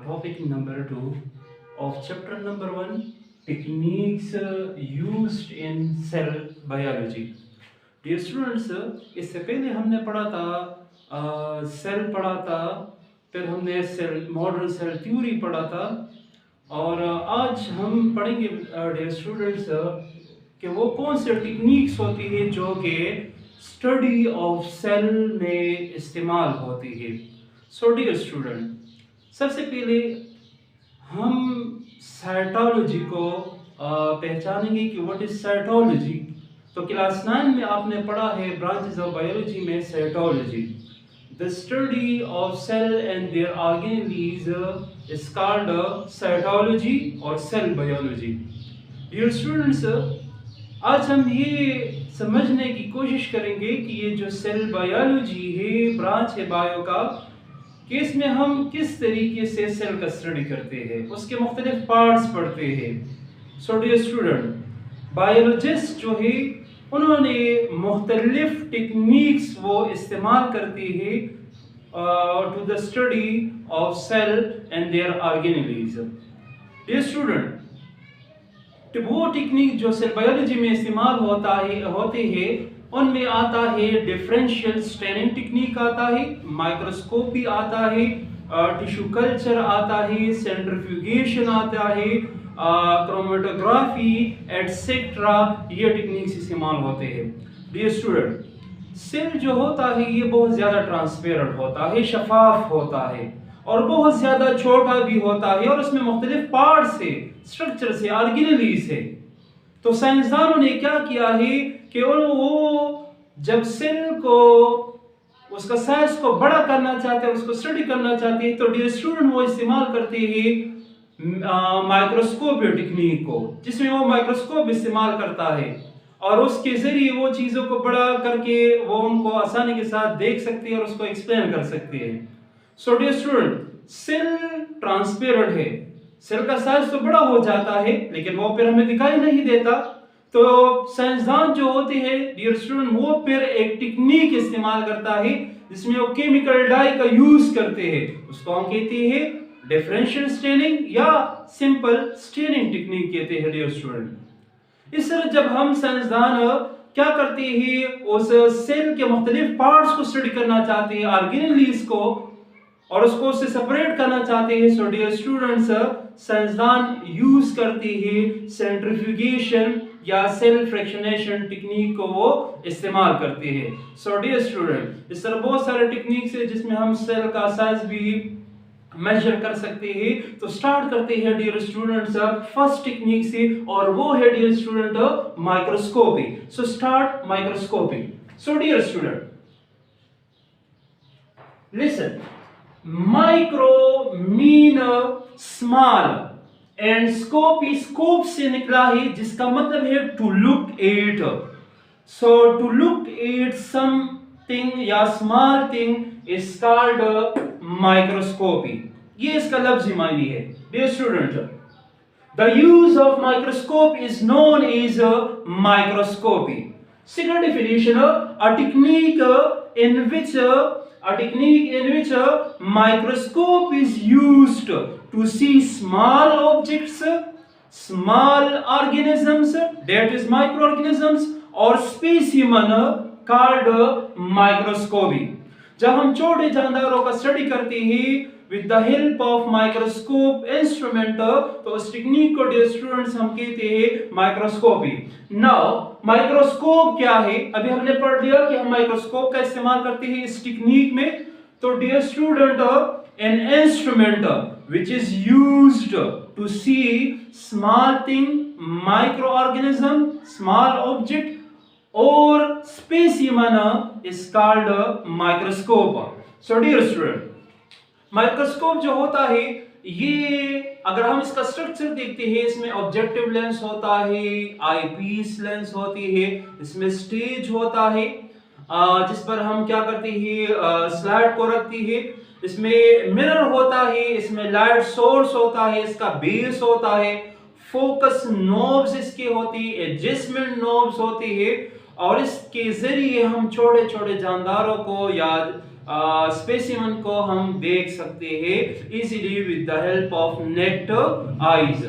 Topic number 2 of chapter number 1, techniques used in cell biology. Dear students, इससे पहले हमने पढ़ा था सेल पढ़ा था, फिर हमने सेल मॉडर्न सेल थ्योरी पढ़ा था और आज हम पढ़ेंगे डियर स्टूडेंट्स कि वो कौन से टेक्निक्स होती है जो कि स्टडी ऑफ सेल में इस्तेमाल होती है. सो डियर स्टूडेंट, सबसे पहले हम साइटोलॉजी को पहचानेंगे कि व्हाट इज साइटोलॉजी. तो क्लास 9 में आपने पढ़ा है ब्रांचेस ऑफ बायोलॉजी में cytology. The study of cell and their organelles is called cytology और सेल बायोलॉजी. डियर स्टूडेंट्स, आज हम ये समझने की कोशिश करेंगे कि ये जो सेल बायोलॉजी है, ब्रांच है बायो का, कि इसमें हम किस तरीके से सेल का स्टडी करते हैं, उसके मुख्तलिफ पार्ट्स पढ़ते हैं. सो डियर स्टूडेंट, बायोलॉजिस्ट जो है उन्होंने मुख्तलिफ टेक्निक्स वो इस्तेमाल करते हैं to the study of cell and their organelles. Dear student, तो वो टेक्निक जो सेल बायोलॉजी में इस्तेमाल होते हैं उनमें आता है डिफरेंशियल स्टेनिंग टेक्निक, आता है माइक्रोस्कोपी, आता है टिश्यू कल्चर, आता है सेंट्रीफ्यूगेशन, आता है क्रोमेटोग्राफी एटसेट्रा. ये टेक्निक्स इस्तेमाल होते हैं. डियर स्टूडेंट, सेल जो होता है ये बहुत ज़्यादा ट्रांसपेरेंट होता है, शफाफ होता है और बहुत ज़्यादा छोटा भी होता है और उसमें मुख्तलिफ पार्ट्स है, स्ट्रक्चर से, ऑर्गेनेलीज है. तो साइंसदानों ने क्या किया है कि वो जब सेल को उसका साइज को बड़ा करना चाहते हैं, उसको स्टडी करना चाहते हैं, तो डियर स्टूडेंट वो इस्तेमाल करते हैं माइक्रोस्कोप टेक्निक को, जिसमें वो माइक्रोस्कोप इस्तेमाल करता है और उसके जरिए वो चीज़ों को बड़ा करके वो उनको आसानी के साथ देख सकते हैं और उसको एक्सप्लेन कर सकते हैं. So dear student, cell transparent है, सेल का साइज तो बड़ा हो जाता है लेकिन वो फिर हमें दिखाई नहीं देता. तो साइंसदान जो होते हैं डियर स्टूडेंट, वो फिर एक टेक्निक इस्तेमाल करता है जिसमें वो केमिकल डाई का यूज करते हैं. उसको हम कहते हैं डिफरेंशियल स्टेनिंग या सिंपल स्टेनिंग टेक्निक कहते हैं. डियर स्टूडेंट, इस तरह जब हम साइंसदान क्या करते हैं, उस सेल के मुख्तलिफ पार्ट्स को स्टडी करना चाहते हैं, ऑर्गेनेलीज को, और उसको उससे सेपरेट करना चाहते हैं. सो डियर स्टूडेंट्स, साइंसदान यूज करते हैं सेंट्रीफ्यूगेशन या सेल फ्रैक्शनेशन टेक्निक को वो इस्तेमाल करते हैं. सो डियर स्टूडेंट, इस तरह बहुत सारे टेक्निक्स है जिसमें हम सेल का साइज भी मेजर कर सकते हैं. तो स्टार्ट करते हैं डियर स्टूडेंट्स फर्स्ट टेक्निक से, और वो है dear student microscopy. So start microscopy. So dear student, listen. Micro mean small and scope scope से निकला है जिसका मतलब है to look at. So to look at something या small thing is called microscopy. ये इसका लफ्जी मायने है. Dear student, the use of microscope is known as microscopy. Second definition, a technique in which a microscope is used to see small objects, small organisms, that is microorganisms, or specimen called microscopy. जब हम छोटे जानदारों का study करते हैं with the help of microscope instrument, तो उस technique को dear students हम कहते हैं माइक्रोस्कोपी. नाउ माइक्रोस्कोप क्या है, अभी हमने पढ़ लिया कि हम माइक्रोस्कोप का इस्तेमाल करते हैं इस टेक्निक में. तो dear student, an instrument which is used to see small thing, microorganism, small object or specimen is called microscope. So dear student, microscope जो होता है ये, अगर हम इसका स्ट्रक्चर देखते हैं, इसमें ऑब्जेक्टिव लेंस होता है, आईपीस लेंस होती है, इसमें स्टेज होता है जिस पर हम क्या करते हैं, स्लाइड को रखती है, इसमें मिरर होता है, इसमें लाइट सोर्स होता है, इसका बेस होता है, फोकस नोब्स इसके होती है, एडजस्टमेंट नोब्स होती है, और इसके जरिए हम छोटे छोटे जानदारों को या स्पेसिमन को हम देख सकते हैं easily with the help of naked eyes.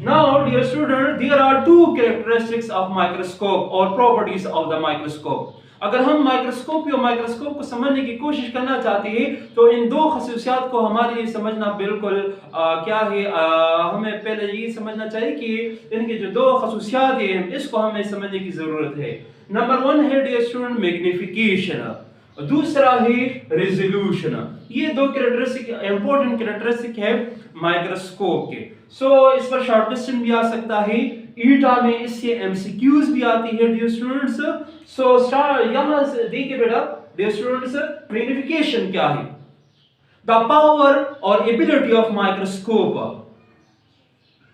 Now, dear student, there are two characteristics of microscope or properties of the microscope. अगर हम माइक्रोस्कोप या माइक्रोस्कोप को समझने की कोशिश करना चाहते हैं तो इन दो खसूसियात को हमारे लिए समझना बिल्कुल क्या है, हमें पहले ये समझना चाहिए कि इनके जो दो खसूसियात हैं इसको हमें समझने की जरूरत है। नंबर 1 है डियर स्टूडेंट मैग्निफिकेशन, दूसरा है रेजोल्यूशन। ये दो कैरेक्टरिस्टिक इंपॉर्टेंट कैरेक्टरिस्टिक है माइक्रोस्कोप के। इस पर शॉर्ट क्वेश्चन भी आ सकता है, ईटा में इससे एमसीक्यूज भी आती है डियर स्टूडेंट्स। यहां से देखिए बेटा डियर स्टूडेंट्स, मैग्निफिकेशन क्या है? द पावर और ability of microscope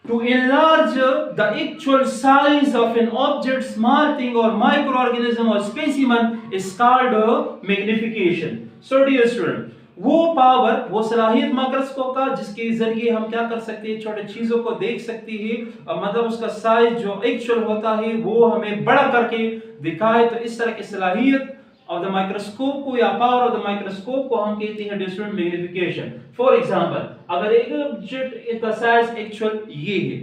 to enlarge the actual size of an object, small thing or microorganism or specimen is called magnification. So dear student, वो पावर, वो सलाहियत माइक्रोस्कोप का जिसके जरिए हम क्या कर सकते हैं, छोटे चीजों को देख सकते हैं, मतलब उसका साइज जो एक्चुअल होता है वो हमें बड़ा करके दिखाए। तो इस तरह की सलाहियत of the microscope को या पावर ऑफ द माइक्रोस्कोप को हम कहते हैं डिस्टेंट मैग्निफिकेशन। फॉर एग्जांपल, अगर एक ऑब्जेक्ट का साइज एक्चुअल ये है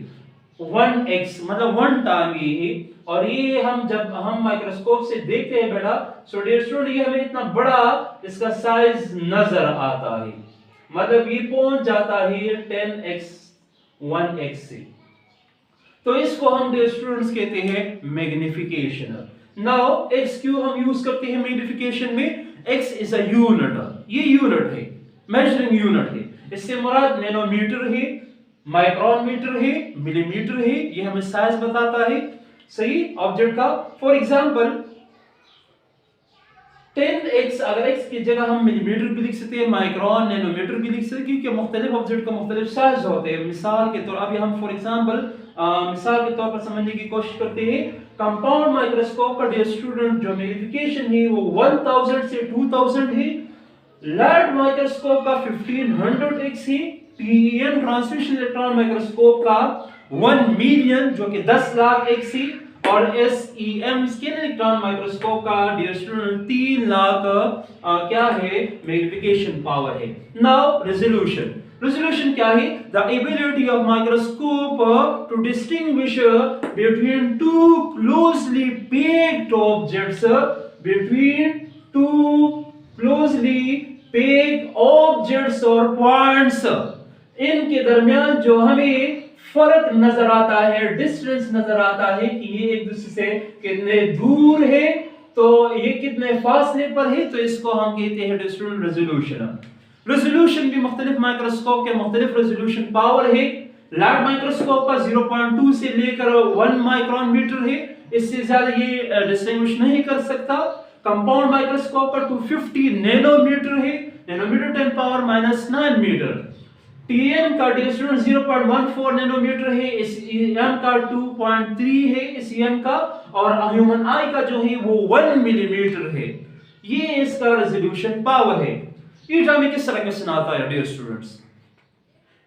1x मतलब 1 टाइम ये है, और ये जब हम माइक्रोस्कोप से देखते हैं बेटा, सो डियर स्टूडेंट ये हमें इतना बड़ा इसका साइज नजर आता है, मतलब ये पहुंच जाता है 10x 1x से। तो इसको हम डियर स्टूडेंट्स कहते हैं मैग्निफिकेशन। नाउ x क्यों हम यूज करते हैं मैग्निफिकेशन में? x इज अ यूनिट, ये यूनिट है, मेजरिंग यूनिट है। इससे मुराद नैनोमीटर है, माइक्रोन मीटर है, मिलीमीटर है, ये हमें साइज बताता है सही ऑब्जेक्ट का। फॉर एग्जांपल 10x, अगर x की जगह हम मिलीमीटर भी लिख सकते हैं, माइक्रोन नैनोमीटर भी लिख सकते हैं, क्योंकि मुख्तलिफ ऑब्जेक्ट का मुख्तलिफ साइज होते हैं। मिसाल के तौर, अभी हम फॉर एग्जांपल मिसाल के तौर पर समझने की कोशिश करते हैं, कंपाउंड माइक्रोस्कोप का डियर स्टूडेंट जो मैग्निफिकेशन है वो 1000 से 2000 है, लार्ज माइक्रोस्कोप का 1500x है, TEM ट्रांसमिशन इलेक्ट्रॉन माइक्रोस्कोप का 1 मिलियन जो कि 10 लाख x है, और SEM स्कैन इलेक्ट्रॉन माइक्रोस्कोप का डियर स्टूडेंट 3 लाख क्या है मैग्निफिकेशन पावर है। नाउ रेजोल्यूशन, रेजोल्यूशन क्या है? The ability of microscope to distinguish between two closely packed objects, between two closely packed objects और पॉइंट्स, इनके दरमियान जो हमें फर्क नजर आता है, डिस्टेंस नजर आता है कि ये एक दूसरे से कितने दूर है, तो ये कितने फासले पर है, तो इसको हम कहते हैं डिस्टेंस रेजोल्यूशन। रेजोल्यूशन भी मुख्तलिफ माइक्रोस्कोप के मुख्तलिफ रेजोल्यूशन पावर है। लार्ज माइक्रोस्कोप का 0.2 से लेकर 1 माइक्रोन मीटर है, इससे ज्यादा ये डिस्टिंग्विश नहीं कर सकता। कंपाउंड माइक्रोस्कोप का 250 नैनोमीटर है, नैनोमीटर 10 पावर -9 मीटर। TEM का डिस्टेंस 0.14 नैनोमीटर है, SEM का 2.3 है SEM का, और ह्यूमन आई का जो है वो 1 मिलीमीटर है। ये इसका रेजोल्यूशन पावर है। ईटा में किस तरह क्वेश्चन आता है डियर स्टूडेंट्स?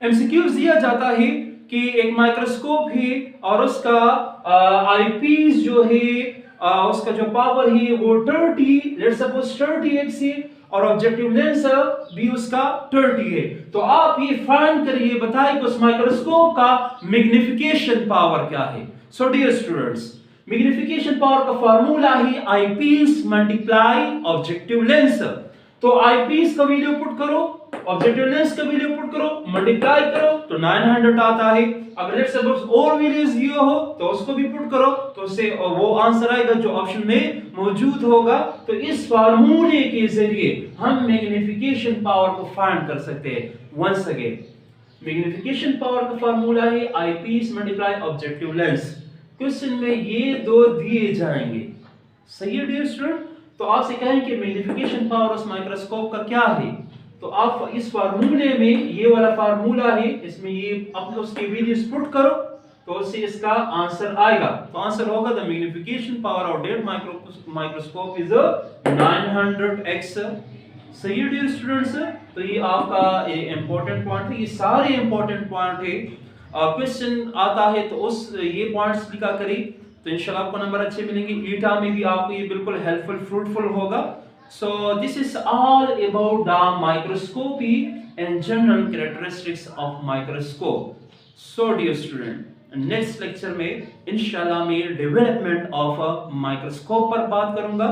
एमसीक्यूज दिया जाता है कि एक माइक्रोस्कोप है और उसका आईपीस जो है उसका जो पावर है वो 30, लेट्स सपोज 30x है, और ऑब्जेक्टिव लेंस भी उसका 30 है। तो आप ये फाइंड करिए, बताइए कि उस माइक्रोस्कोप का मैग्निफिकेशन पावर क्या है। So dear students, magnification power का फार्मूला है आईपीस मल्टीप्लाई ऑब्जेक्टिव लेंस। तो आईपीस का वैल्यू पुट करो, ऑब्जेक्टिव लेंस का वैल्यू पुट करो, मल्टीप्लाई करो तो 900 आता है। अगर लेट्स सपोज और वैल्यूज दिए हो तो उसको भी पुट करो, तो उससे वो आंसर आएगा जो ऑप्शन में मौजूद होगा। तो इस फार्मूले के जरिए हम मैग्निफिकेशन पावर को फाइंड कर सकते हैं। वंस अगेन, मैग्निफिकेशन पावर का फार्मूला है eyepiece multiply objective lens. Question में ये दो दिए जाएंगे, सही है डियर स्टूडेंट? तो आपसे कहें कि मैग्निफिकेशन पावर उस माइक्रोस्कोप का क्या है, तो आप इस फार्मूले में, ये वाला फार्मूला है, इसमें ये अपने उसके वैल्यूज पुट करो तो उससे इसका आंसर आएगा। तो आंसर होगा the magnification power of that microscope is 900x। सही है डियर स्टूडेंट्स? तो ये आपका इंपॉर्टेंट पॉइंट है, ये सारे इंपॉर्टेंट पॉइंट है। क्वेश्चन आता है तो उस ये पॉइंट्स लिखा करें, तो इंशाल्लाह आपको नंबर अच्छे मिलेंगे। ईटा में भी आपको ये बिल्कुल हेल्पफुल फ्रूटफुल होगा। So this is all about the microscopy and general characteristics of microscope. So dear student, next lecture में इंशाल्लाह मैं डेवलपमेंट ऑफ माइक्रोस्कोप पर बात करूंगा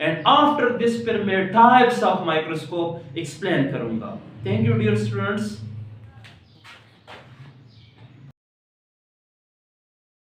एंड आफ्टर दिस फिर मैं टाइप्स ऑफ माइक्रोस्कोप एक्सप्लेन करूंगा. Thank you dear students.